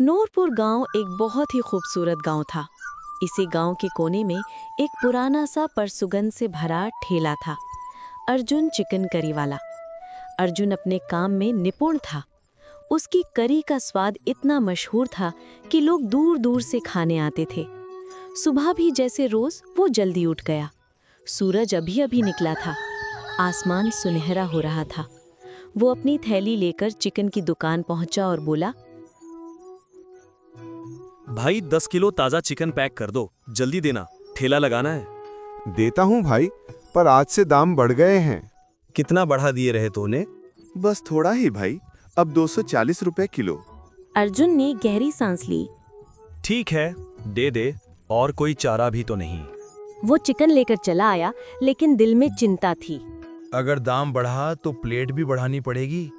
नूरपुर गांव एक बहुत ही खूबसूरत गांव था। इसी गांव के कोने में एक पुराना सा पर सुगंध से भरा ठेला था। अर्जुन चिकन करी वाला। अर्जुन अपने काम में निपुण था। उसकी करी का स्वाद इतना मशहूर था कि लोग दूर दूर से खाने आते थे। सुबह भी जैसे रोज वो जल्दी उठ गया। सूरज अभी अभी निकला था। आसमान सुनहरा हो रहा था। वो अपनी थैली लेकर चिकन की दुकान पहुंचा और बोला, भाई 10 किलो ताज़ा चिकन पैक कर दो, जल्दी देना, ठेला लगाना है। देता हूँ भाई, पर आज से दाम बढ़ गए हैं। कितना बढ़ा दिए रहे तूने? बस थोड़ा ही भाई, अब 240 रुपए किलो। अर्जुन ने गहरी सांस ली। ठीक है, दे दे, और कोई चारा भी तो नहीं। वो चिकन लेकर चला आया, लेकिन दिल में चिंता थी। अगर दाम बढ़ा तो प्लेट भी बढ़ानी पड़ेगी।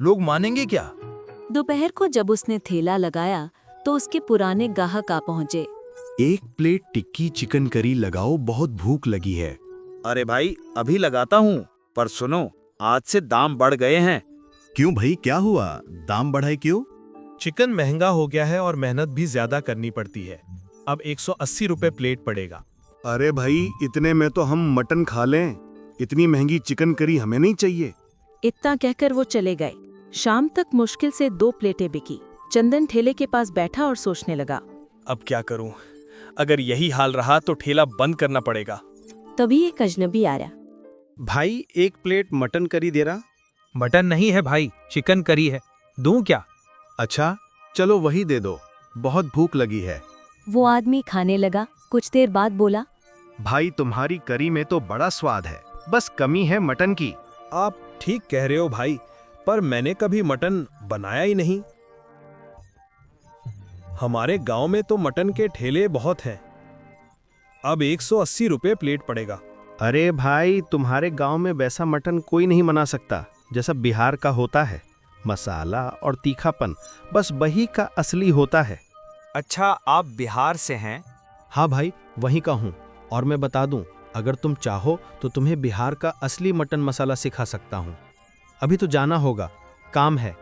लोग मानेंगे क्या? दोपहर को जब उसने ठेला लगाया तो उसके पुराने ग्राहक आ पहुंचे। एक प्लेट टिक्की चिकन करी लगाओ, बहुत भूख लगी है। अरे भाई, अभी लगाता हूँ, पर सुनो, आज से दाम बढ़ गए हैं। क्यों भाई, क्या हुआ? दाम बढ़ाए क्यों? चिकन महंगा हो गया है और मेहनत भी ज्यादा करनी पड़ती है। अब 180 रुपए प्लेट पड़ेगा। अरे भाई, इतने में तो हम मटन खा लें। इतनी महंगी चिकन करी हमें नहीं चाहिए। इतना कहकर वो चले गए। शाम तक मुश्किल से 2 प्लेटें बिकी। चंदन ठेले के पास बैठा और सोचने लगा। अब क्या करूं? अगर यही हाल रहा तो ठेला बंद करना पड़ेगा। तभी एक अजनबी आया। भाई, एक प्लेट मटन करी दे रहा। मटन नहीं है भाई, चिकन करी है। दूं क्या? अच्छा, चलो वही दे दो, बहुत भूख लगी है। वो आदमी खाने लगा। कुछ देर बाद बोला, भाई तुम्हारी करी में तो बड़ा स्वाद है, बस कमी है मटन की। आप ठीक कह रहे हो भाई, पर मैंने कभी मटन बनाया ही नहीं। हमारे गांव में तो मटन के ठेले बहुत हैं। अब 180 रुपए प्लेट पड़ेगा। अरे भाई, तुम्हारे गांव में वैसा मटन कोई नहीं बना सकता जैसा बिहार का होता है। मसाला और तीखापन, बस वही का असली होता है। अच्छा, आप बिहार से हैं? हाँ भाई, वहीं का हूँ। और मैं बता दूं, अगर तुम चाहो तो तुम्हें बिहार का असली मटन मसाला सिखा सकता हूँ। अभी तो जाना होगा, काम है,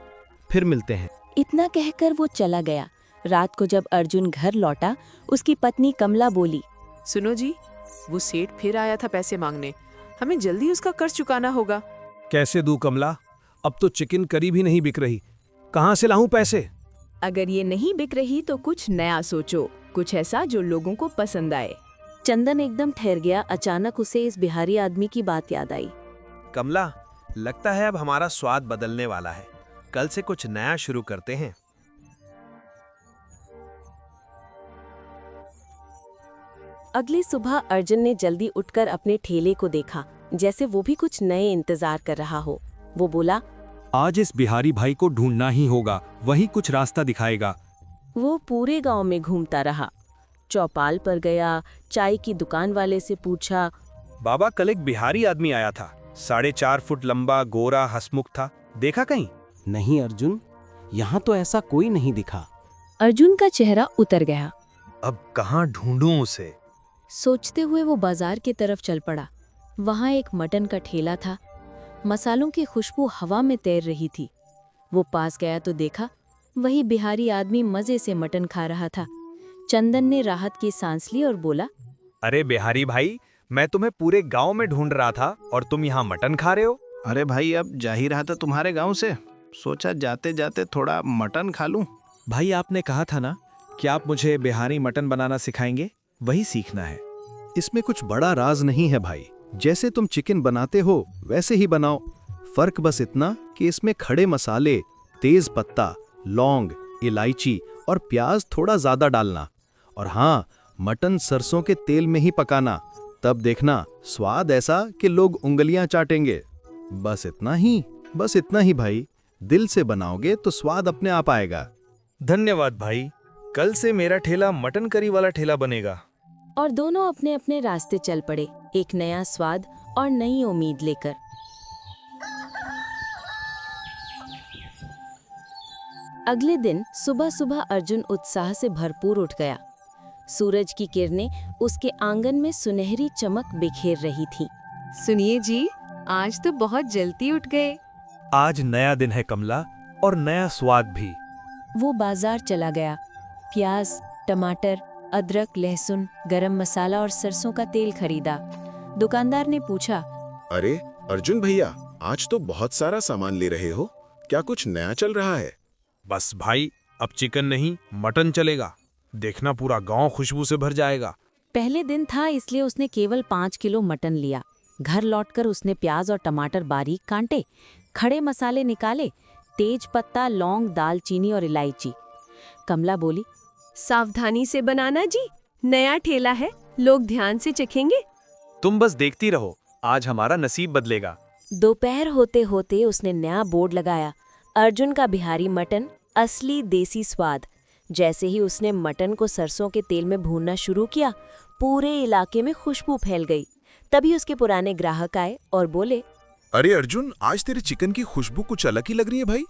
फिर मिलते हैं। इतना कहकर वो चला गया। रात को जब अर्जुन घर लौटा, उसकी पत्नी कमला बोली, सुनो जी, वो सेठ फिर आया था पैसे मांगने। हमें जल्दी उसका कर्ज चुकाना होगा। कैसे दूं कमला? अब तो चिकन करी भी नहीं बिक रही। कहां से लाऊं पैसे? अगर ये नहीं बिक रही तो कुछ नया सोचो, कुछ ऐसा जो लोगों को पसंद आए। चंदन एकदम ठहर गया। अचानक उसे इस बिहारी आदमी की बात याद आई। कमला, लगता है अब हमारा स्वाद बदलने वाला है। कल से कुछ नया शुरू करते हैं। अगली सुबह अर्जुन ने जल्दी उठकर अपने ठेले को देखा, जैसे वो भी कुछ नए इंतजार कर रहा हो। वो बोला, आज इस बिहारी भाई को ढूंढना ही होगा, वही कुछ रास्ता दिखाएगा। वो पूरे गांव में घूमता रहा। चौपाल पर गया, चाय की दुकान वाले से पूछा, बाबा, कल एक बिहारी आदमी आया था, 4.5 फुट लंबा, गोरा, हंसमुख था, देखा कहीं? नहीं अर्जुन, यहाँ तो ऐसा कोई नहीं दिखा। अर्जुन का चेहरा उतर गया। अब कहाँ ढूंढूं उसे? सोचते हुए वो बाजार की तरफ चल पड़ा। वहाँ एक मटन का ठेला था। मसालों की खुशबू हवा में तैर रही थी। वो पास गया तो देखा, वही बिहारी आदमी मजे से मटन खा रहा था। चंदन ने राहत की सांस ली और बोला, अरे बिहारी भाई, मैं तुम्हें पूरे गांव में ढूंढ रहा था और तुम यहाँ मटन खा रहे हो। अरे भाई, अब जा ही रहा था तुम्हारे गांव से, सोचा जाते जाते थोड़ा मटन खा लूं। भाई, आपने कहा था ना कि आप मुझे बिहारी मटन बनाना सिखाएंगे, वही सीखना है। इसमें कुछ बड़ा राज नहीं है भाई, जैसे तुम चिकन बनाते हो वैसे ही बनाओ। फर्क बस इतना कि इसमें खड़े मसाले, तेज पत्ता, लौंग, इलायची और प्याज थोड़ा ज्यादा डालना। और हाँ, मटन सरसों के तेल में ही पकाना, तब देखना स्वाद ऐसा कि लोग उंगलियां चाटेंगे। बस इतना ही भाई, दिल से बनाओगे तो स्वाद अपने आप आएगा। धन्यवाद भाई, कल से मेरा ठेला मटन करी वाला ठेला बनेगा। और दोनों अपने अपने रास्ते चल पड़े, एक नया स्वाद और नई उम्मीद लेकर। अगले दिन सुबह सुबह अर्जुन उत्साह से भरपूर उठ गया। सूरज की किरणें उसके आंगन में सुनहरी चमक बिखेर रही थीं। सुनिए जी, आज तो बहुत जल्दी उठ गए। आज नया दिन है कमला, और नया स्वाद भी। वो बाजार चला गया। प्याज, टमाटर, अदरक, लहसुन, गरम मसाला और सरसों का तेल खरीदा। दुकानदार ने पूछा, अरे अर्जुन भैया, आज तो बहुत सारा सामान ले रहे हो, क्या कुछ नया चल रहा है? बस भाई, अब चिकन नहीं मटन चलेगा। देखना पूरा गांव खुशबू से भर जाएगा। पहले दिन था इसलिए उसने केवल 5 किलो मटन लिया। घर लौटकर उसने प्याज और टमाटर बारीक काटे, खड़े मसाले निकाले, तेज पत्ता, लौंग, दालचीनी और इलायची। कमला बोली, सावधानी से बनाना जी, नया ठेला है, लोग ध्यान से चखेंगे। तुम बस देखती रहो, आज हमारा नसीब बदलेगा। दोपहर होते होते उसने नया बोर्ड लगाया, अर्जुन का बिहारी मटन, असली देसी स्वाद। जैसे ही उसने मटन को सरसों के तेल में भूनना शुरू किया, पूरे इलाके में खुशबू फैल गई। तभी उसके पुराने ग्राहक आए और बोले, अरे अर्जुन, आज तेरे चिकन की खुशबू कुछ अलग ही लग रही है भाई।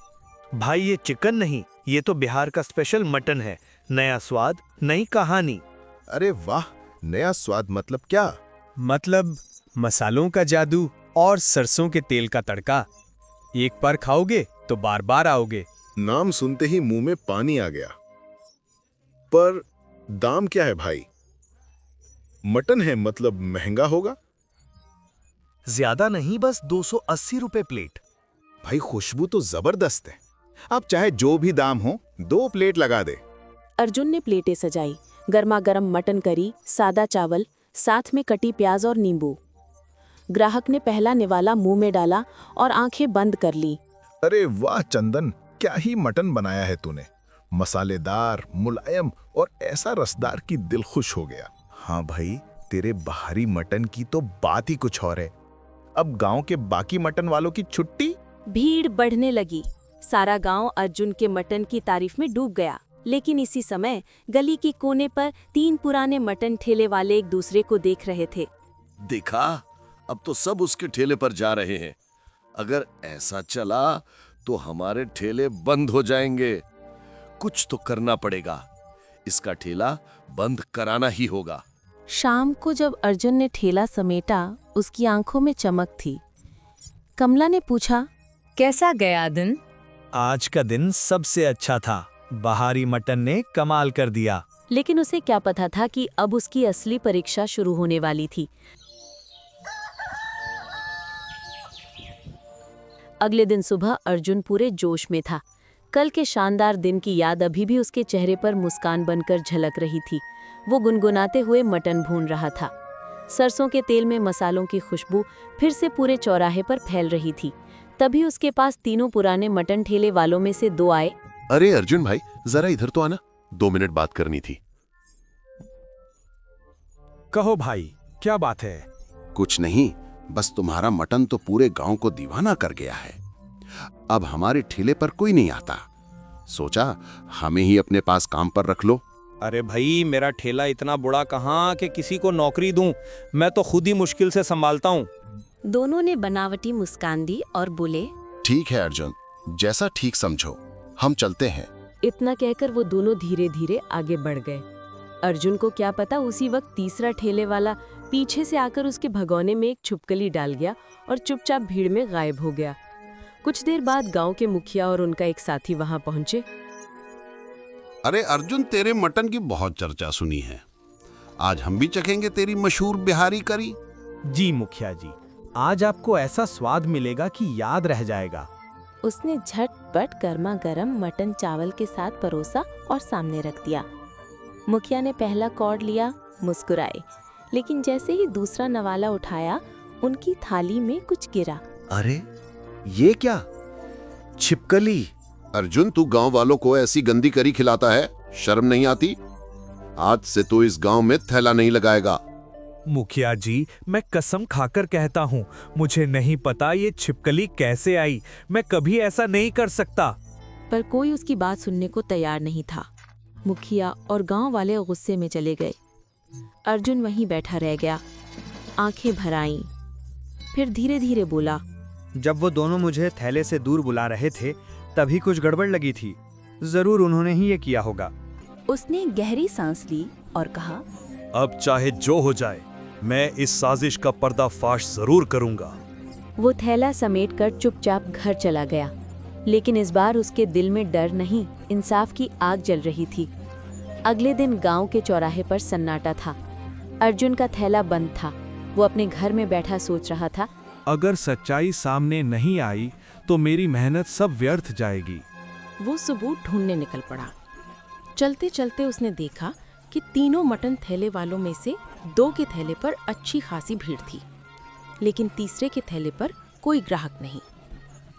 भाई ये चिकन नहीं, ये तो बिहार का स्पेशल मटन है। नया स्वाद, नई कहानी। अरे वाह, नया स्वाद मतलब क्या? मतलब मसालों का जादू और सरसों के तेल का तड़का। एक बार खाओगे तो बार बार आओगे। नाम सुनते ही मुंह में पानी आ गया। पर दाम क्या है भाई? मटन है मतलब महंगा होगा। ज्यादा नहीं, बस 280 रुपए प्लेट। भाई खुशबू तो जबरदस्त है। अब चाहे जो भी दाम हो, 2 प्लेट लगा दे। अर्जुन ने प्लेटें सजाई, गर्मा गर्म मटन करी, सादा चावल, साथ में कटी प्याज और नींबू। ग्राहक ने पहला निवाला मुंह में डाला और आंखें बंद कर ली। अरे वाह चंदन, क्या ही मटन बनाया है तूने। मसालेदार, मुलायम और ऐसा रसदार कि दिल खुश हो गया। हाँ भाई, तेरे बाहरी मटन की तो बात ही कुछ और है। अब गांव के बाकी मटन वालों की छुट्टी। भीड़ बढ़ने लगी। सारा गांव अर्जुन के मटन की तारीफ में डूब गया। लेकिन इसी समय गली के कोने पर 3 पुराने मटन ठेले वाले एक दूसरे को देख रहे थे। देखा, अब तो सब उसके ठेले पर जा रहे हैं। अगर ऐसा चला तो हमारे ठेले बंद हो जाएंगे। कुछ तो करना पड़ेगा, इसका ठेला बंद कराना ही होगा। शाम को जब अर्जुन ने ठेला समेटा, उसकी आंखों में चमक थी। कमला ने पूछा, कैसा गया दिन? आज का दिन सबसे अच्छा था। बाहरी मटन ने कमाल कर दिया। लेकिन उसे क्या पता था कि अब उसकी असली परीक्षा शुरू होने वाली थी। अगले दिन सुबह अर्जुन पूरे जोश में था। कल के शानदार दिन की याद अभी भी उसके चेहरे पर मुस्कान बनकर झलक रही थी। वो गुनगुनाते हुए मटन भून रहा था। सरसों के तेल में मसालों की खुशबू फिर से पूरे चौराहे पर फैल रही थी। तभी उसके पास 3 पुराने मटन ठेले वालों में से 2 आए। अरे अर्जुन भाई, जरा इधर तो आना, 2 मिनट बात करनी थी। कहो भाई, क्या बात है? कुछ नहीं, बस तुम्हारा मटन तो पूरे गांव को दीवाना कर गया है। अब हमारे ठेले पर कोई नहीं आता। सोचा हमें ही अपने पास काम पर रख लो। अरे भाई, मेरा ठेला इतना बड़ा कहाँ कि किसी को नौकरी दूं। मैं तो खुद ही मुश्किल से संभालता हूँ। दोनों ने बनावटी मुस्कान दी और बोले, ठीक है अर्जुन, जैसा ठीक समझो, हम चलते हैं। इतना कहकर वो दोनों धीरे धीरे आगे बढ़ गए। अर्जुन को क्या पता उसी वक्त तीसरा ठेले वाला पीछे से आकर उसके भगोने में एक छिपकली डाल गया और चुपचाप भीड़ में गायब हो गया। कुछ देर बाद गांव के मुखिया और उनका एक साथी वहां पहुंचे। अरे अर्जुन, तेरे मटन की बहुत चर्चा सुनी है। आज हम भी चखेंगे तेरी मशहूर बिहारी करी। जी मुखिया जी, आज आपको ऐसा स्वाद मिलेगा कि याद रह जाएगा। उसने झटपट गर्मा गर्म मटन चावल के साथ परोसा और सामने रख दिया। मुखिया ने पहला कौड़ लिया, मुस्कुराए, लेकिन जैसे ही दूसरा नवाला उठाया, उनकी थाली में कुछ गिरा। अरे ये क्या? छिपकली। अर्जुन, तू गांव वालों को ऐसी गंदी करी खिलाता है, शर्म नहीं आती? आज से तो इस गांव में थैला नहीं लगाएगा। मुखिया जी, मैं कसम खाकर कहता हूँ, मुझे नहीं पता ये छिपकली कैसे आई। मैं कभी ऐसा नहीं कर सकता। पर कोई उसकी बात सुनने को तैयार नहीं था। मुखिया और गांव वाले गुस्से में चले गए। अर्जुन वहीं बैठा रह गया, आंखें भर आईं। फिर धीरे धीरे बोला, जब वो दोनों मुझे थैले से दूर बुला रहे थे, तभी कुछ गड़बड़ लगी थी। जरूर उन्होंने ही ये किया होगा। उसने गहरी सांस ली और कहा, अब चाहे जो हो जाए, मैं इस साजिश का पर्दाफाश जरूर करूंगा। वो थैला समेटकर चुपचाप घर चला गया। लेकिन इस बार उसके दिल में डर नहीं, इंसाफ की आग जल रही थी। अगले दिन गांव के चौराहे पर सन्नाटा था। अर्जुन का थैला बंद था। वो अपने घर में बैठा सोच रहा था, अगर सच्चाई सामने नहीं आई तो मेरी मेहनत सब व्यर्थ जाएगी। वो सबूत ढूंढने निकल पड़ा। चलते चलते उसने देखा कि तीनों मटन थैले वालों में से 2 के थैले पर अच्छी खासी भीड़ थी, लेकिन तीसरे के थैले पर कोई ग्राहक नहीं।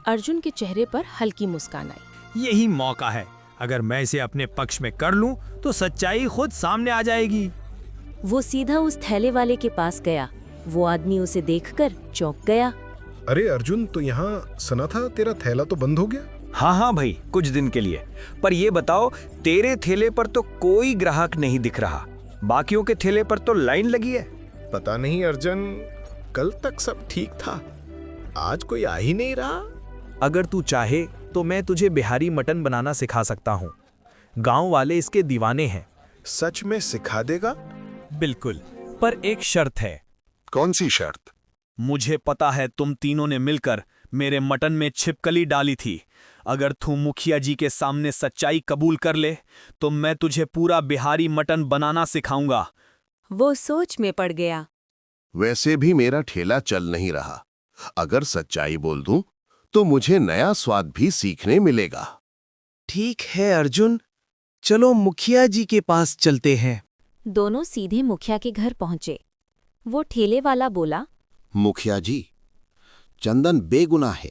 अर्जुन के चेहरे पर हल्की मुस्कान आई। यही मौका है, अगर मैं इसे अपने पक्ष में कर लूं तो सच्चाई खुद सामने आ जाएगी। वो सीधा उस थैले वाले के पास गया। वो आदमी उसे देखकर चौंक गया। अरे अर्जुन, तो यहाँ सुना था तेरा थैला तो बंद हो गया? हाँ भाई, कुछ दिन के लिए। पर ये बताओ, तेरे थैले पर तो कोई ग्राहक नहीं दिख रहा, बाकियों के थैले पर तो लाइन लगी है। पता नहीं अर्जुन, कल तक सब ठीक था, आज कोई आ ही नहीं रहा। अगर तू चाहे तो मैं तुझे बिहारी मटन बनाना सिखा सकता हूँ। गांव वाले इसके दीवाने हैं। सच में सिखा देगा? बिल्कुल, पर एक शर्त है। कौन सी शर्त? मुझे पता है तुम तीनों ने मिलकर मेरे मटन में छिपकली डाली थी। अगर तू मुखिया जी के सामने सच्चाई कबूल कर ले तो मैं तुझे पूरा बिहारी मटन बनाना सिखाऊंगा। वो सोच में पड़ गया। वैसे भी मेरा ठेला चल नहीं रहा, अगर सच्चाई बोल दूं तो मुझे नया स्वाद भी सीखने मिलेगा। ठीक है अर्जुन, चलो मुखिया जी के पास चलते हैं। दोनों सीधे मुखिया के घर पहुंचे। वो ठेले वाला बोला, मुखिया जी, चंदन बेगुनाह है।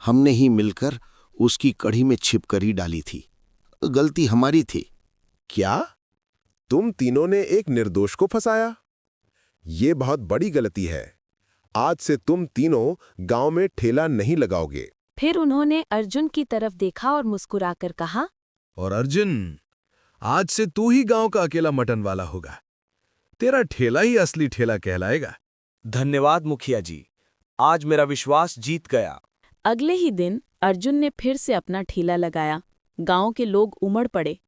हमने ही मिलकर उसकी कढ़ी में छिपकली डाली थी, गलती हमारी थी। क्या तुम तीनों ने एक निर्दोष को फंसाया? ये बहुत बड़ी गलती है। आज से तुम तीनों गांव में ठेला नहीं लगाओगे। फिर उन्होंने अर्जुन की तरफ देखा और मुस्कुराकर कहा, और अर्जुन, आज से तू ही गांव का अकेला मटन वाला होगा। तेरा ठेला ही असली ठेला कहलाएगा। धन्यवाद मुखिया जी, आज मेरा विश्वास जीत गया। अगले ही दिन अर्जुन ने फिर से अपना ठेला लगाया। गांव के लोग उमड़ पड़े।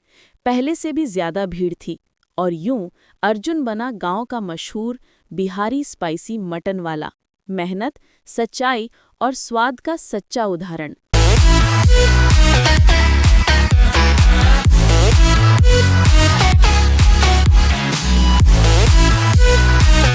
पहले से भी ज्यादा भीड़ थी और यूं अर्जुन बना गांव का मशहूर बिहारी स्पाइसी मटन वाला। मेहनत, सच्चाई और स्वाद का सच्चा उदाहरण।